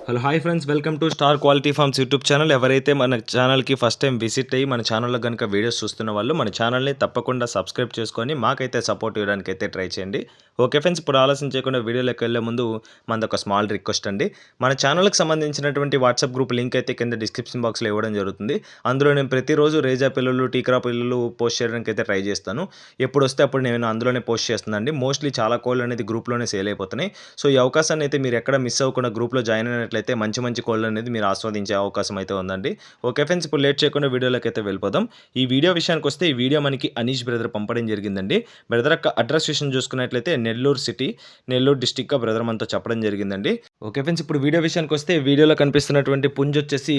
Hello hi friends, welcome to star quality farms YouTube channel. ఎవరైతే మన ఛానల్కి first time visit అయ్యి మన ఛానల్లో కనుక వీడియోస్ చూస్తున్న వాళ్ళు మన ఛానల్ని తప్పకుండా సబ్స్క్రైబ్ చేసుకొని మాకైతే సపోర్ట్ ఇవ్వడానికి అయితే ట్రై చేయండి. ఓకే ఫ్రెండ్స్, ఇప్పుడు ఆలస్యం చేయకుండా వీడియోలోకి వెళ్ళే ముందు మనది ఒక స్మాల్ రిక్వెస్ట్ అండి. మన ఛానల్కి సంబంధించినటువంటి వాట్సాప్ గ్రూప్ లింక్ అయితే కింద డిస్క్రిప్షన్ బాక్స్లో ఇవ్వడం జరుగుతుంది. అందులో నేను ప్రతిరోజు రేజా పిల్లలు, టీకరా పిల్లలు పోస్ట్ చేయడానికి అయితే ట్రై చేస్తాను. ఎప్పుడు వస్తే అప్పుడు నేను అందులోనే పోస్ట్ చేస్తున్నానండి. మోస్ట్లీ చాలా కోళ్ళు అనేది గ్రూప్లోనే సేల్ అయిపోతున్నాయి. సో ఈ అవకాశాన్ని అయితే మీరు ఎక్కడ మిస్ అవ్వకుండా గ్రూప్లో జాయిన్ అయినట్లయితే మంచి మంచి కోళ్ళు అనేది మీరు ఆస్వాదించే అవకాశం అయితే ఉందండి. ఓకే ఫ్రెండ్స్, ఇప్పుడు లేట్ చేయకుండా వీడియోలోకి అయితే వెళ్ళిపోదాం. ఈ వీడియో విషయానికి వస్తే ఈ వీడియో మనకి అనీష్ బ్రదర్ పంపడం జరిగిందండి. బ్రదర్ యొక్క అడ్రస్ విషయం చూసుకున్నట్లయితే Nellore city, Nellore district brother మనతో చెప్పడం జరిగిందండి. ఓకే ఫ్రెండ్స్, ఇప్పుడు వీడియో విషయానికి వస్తే వీడియోలో కనిపిస్తున్నటువంటి పుంజు వచ్చేసి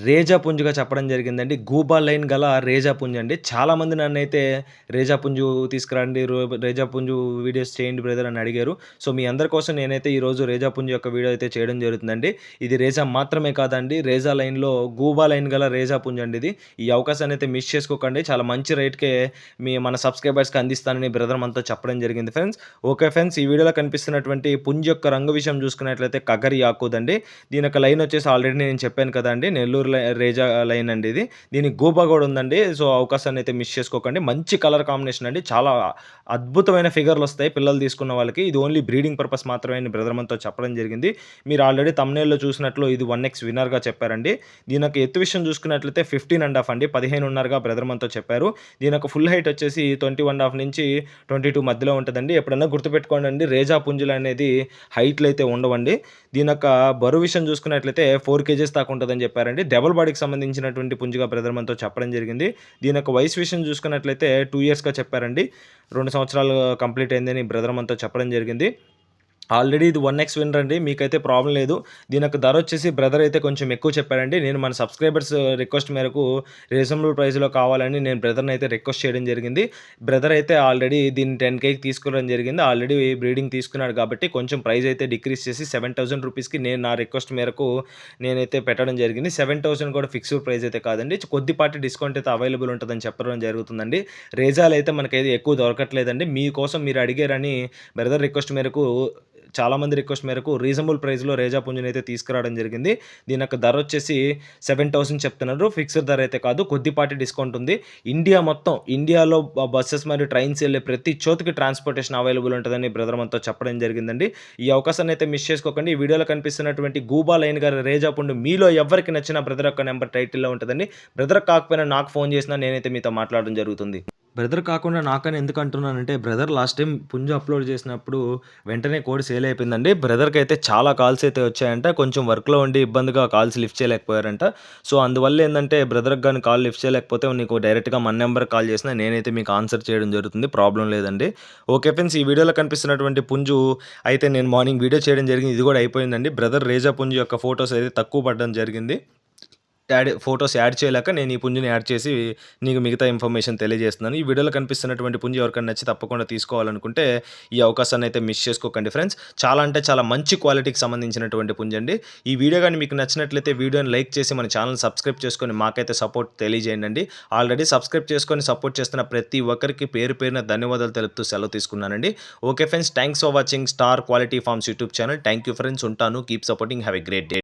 రేజా పుంజుగా చెప్పడం జరిగిందండి. గూబా లైన్ గల రేజా పుంజు అండి. చాలామంది నన్ను అయితే రేజా పుంజు తీసుకురండి, రేజా పుంజు వీడియోస్ చేయండి బ్రదర్ అని అడిగారు. సో మీ అందరి కోసం నేనైతే ఈరోజు రేజా పుంజు యొక్క వీడియో అయితే చేయడం జరుగుతుందండి. ఇది రేజా మాత్రమే కాదండి, రేజా లైన్లో గూబా లైన్ గల రేజా పుంజు అండి ఇది. ఈ అవకాశాన్ని అయితే మిస్ చేసుకోకండి. చాలా మంచి రేట్కే మన సబ్స్క్రైబర్స్కి అందిస్తానని బ్రదర్ మనతో చెప్పడం జరిగింది ఫ్రెండ్స్. ఓకే ఫ్రెండ్స్, ఈ వీడియోలో కనిపిస్తున్నటువంటి పుంజు యొక్క రంగు విషయం చూసుకున్నట్లయితే కగరి యాకుదండి. దీని యొక్క లైన్ వచ్చేసి ఆల్రెడీ నేను చెప్పాను కదండి, నెల్లూరు రేజా లైన్ అండి ఇది. దీనికి గూబా కూడా ఉందండి. సో అవకాశాన్ని అయితే మిస్ చేసుకోకండి. మంచి కలర్ కాంబినేషన్ అండి. చాలా అద్భుతమైన ఫిగర్లు వస్తాయి పిల్లలు తీసుకున్న వాళ్ళకి. ఇది ఓన్లీ బ్రీడింగ్ పర్పస్ మాత్రమే అని బ్రదర్ మనతో చెప్పడం జరిగింది. మీరు ఆల్రెడీ థంబ్‌నెయిల్‌లో చూసినట్లు ఇది 1x విన్నర్గా చెప్పారండి. దీని యొక్క ఎత్తు విషయం చూసుకున్నట్లయితే 15.5 అండి, 15.5గా బ్రదర్ మనతో చెప్పారు. దీని యొక్క ఫుల్ హైట్ వచ్చేసి 21.5 నుంచి 22 మధ్యలో ఉంటుందండి. ఎప్పుడన్నా గుర్తుపెట్టుకోండి, రేజా పుంజులు అనేది హైట్లు అయితే ఉండవండి. దీని యొక్క బరువు విషయం చూసుకున్నట్లయితే 4 కేజెస్ దాకా ఉంటుందని చెప్పారండి. డబుల్ బాడీకి సంబంధించినటువంటి పుంజుగా బ్రదర్ మనతో చెప్పడం జరిగింది. దీని యొక్క వయసు విషయం చూసుకున్నట్లయితే 2 ఇయర్స్గా చెప్పారండి. 2 సంవత్సరాలు కంప్లీట్ అయిందని బ్రదర్ మనతో చెప్పడం జరిగింది. ఆల్రెడీ ఇది 1x విన్నర్ అండి, మీకైతే ప్రాబ్లం లేదు. దీని యొక్క ధర వచ్చేసి బ్రదర్ అయితే కొంచెం ఎక్కువ చెప్పారండి. నేను మన సబ్స్క్రైబర్స్ రిక్వెస్ట్ మేరకు రీజనబుల్ ప్రైస్లో కావాలని నేను బ్రదర్ని అయితే రిక్వెస్ట్ చేయడం జరిగింది. బ్రదర్ అయితే ఆల్రెడీ దీన్ని 10Kకి తీసుకోవడం జరిగింది. ఆల్రెడీ బ్రీడింగ్ తీసుకున్నాడు కాబట్టి కొంచెం ప్రైస్ అయితే డిక్రీస్ చేసి 7,000 రూపీస్కి నేను నా రిక్వెస్ట్ మేరకు నేనైతే పెట్టడం జరిగింది. 7,000 కూడా ఫిక్స్డ్ ప్రైస్ అయితే కాదండి, కొద్దిపాటి డిస్కౌంట్ అయితే అవైలబుల్ ఉంటుందని చెప్పడం జరుగుతుందండి. రేజాలు అయితే మనకైతే ఎక్కువ దొరకట్లేదండి. మీకోసం మీరు అడిగారని బ్రదర్ రిక్వెస్ట్ మేరకు, చాలామంది రిక్వెస్ట్ మేరకు రీజనబుల్ ప్రైస్లో రేజా పుంజుని అయితే తీసుకురావడం జరిగింది. దీని యొక్క ధర వచ్చేసి 7,000 చెప్తున్నారు. ఫిక్స్డ్ ధర అయితే కాదు, కొద్దిపాటి డిస్కౌంట్ ఉంది. ఇండియా మొత్తం, ఇండియాలో బస్సెస్ మరియు ట్రైన్స్ వెళ్ళే ప్రతి చోటుకి ట్రాన్స్పోర్టేషన్ అవైలబుల్ ఉంటుందని బ్రదర్ మనతో చెప్పడం జరిగిందండి. ఈ అవకాశాన్ని అయితే మిస్ చేసుకోకండి. ఈ వీడియోలో కనిపిస్తున్నటువంటి గూబా లైన్ గారి రేజా పుంజు మీలో ఎవరికి నచ్చిన బ్రదర్ యొక్క నెంబర్ టైటిల్లో ఉంటుందండి. బ్రదర్ కాకపోయినా నాకు ఫోన్ చేసినా నేనైతే మీతో మాట్లాడడం జరుగుతుంది. బ్రదర్ కాకుండా నాకని ఎందుకు అంటున్నానంటే, బ్రదర్ లాస్ట్ టైం పుంజు అప్లోడ్ చేసినప్పుడు వెంటనే కోడి సేల్ అయిపోయిందండి. బ్రదర్కి అయితే చాలా కాల్స్ అయితే వచ్చాయంట. కొంచెం వర్క్లో ఉండి ఇబ్బందిగా కాల్స్ లిఫ్ట్ చేయలేకపోయారంట. సో అందువల్ల ఏంటంటే, బ్రదర్కి కానీ కాల్ లిఫ్ట్ చేయలేకపోతే నీకు డైరెక్ట్గా మన నెంబర్కి కాల్ చేసినా నేనైతే మీకు ఆన్సర్ చేయడం జరుగుతుంది. ప్రాబ్లం లేదండి. ఓకే ఫ్రెండ్స్, ఈ వీడియోలో కనిపిస్తున్నటువంటి పుంజు అయితే నేను మార్నింగ్ వీడియో చేయడం జరిగింది. ఇది కూడా అయిపోయిందండి. బ్రదర్ రేజా పుంజు యొక్క ఫొటోస్ అయితే తక్కువ పడడం జరిగింది. ఫొటోస్ యాడ్ చేయలేక నేను ఈ పుంజుని యాడ్ చేసి నీకు మిగతా ఇన్ఫర్మేషన్ తెలియజేస్తున్నాను. ఈ వీడియోలో కనిపిస్తున్నటువంటి పుంజు ఎవరికైనా నచ్చి తప్పకుండా తీసుకోవాలనుకుంటే ఈ అవకాశాన్ని అయితే మిస్ చేసుకోకండి ఫ్రెండ్స్. చాలా అంటే చాలా మంచి క్వాలిటీకి సంబంధించినటువంటి పుంజు అండి. ఈ వీడియో కానీ మీకు నచ్చినట్లయితే వీడియోని లైక్ చేసి మన ఛానల్ సబ్స్క్రైబ్ చేసుకొని మాకైతే సపోర్ట్ తెలియజేయండి. ఆల్రెడీ సబ్స్క్రైబ్ చేసుకొని సపోర్ట్ చేస్తున్న ప్రతి ఒక్కరికి పేరు పేరున ధన్యవాదాలు తెలుపుతూ సెలవు తీసుకున్నానండి. Okay friends, thanks for watching star quality farms YouTube channel. Thank you friends, ఉంటాను. Keep supporting. Have a great day.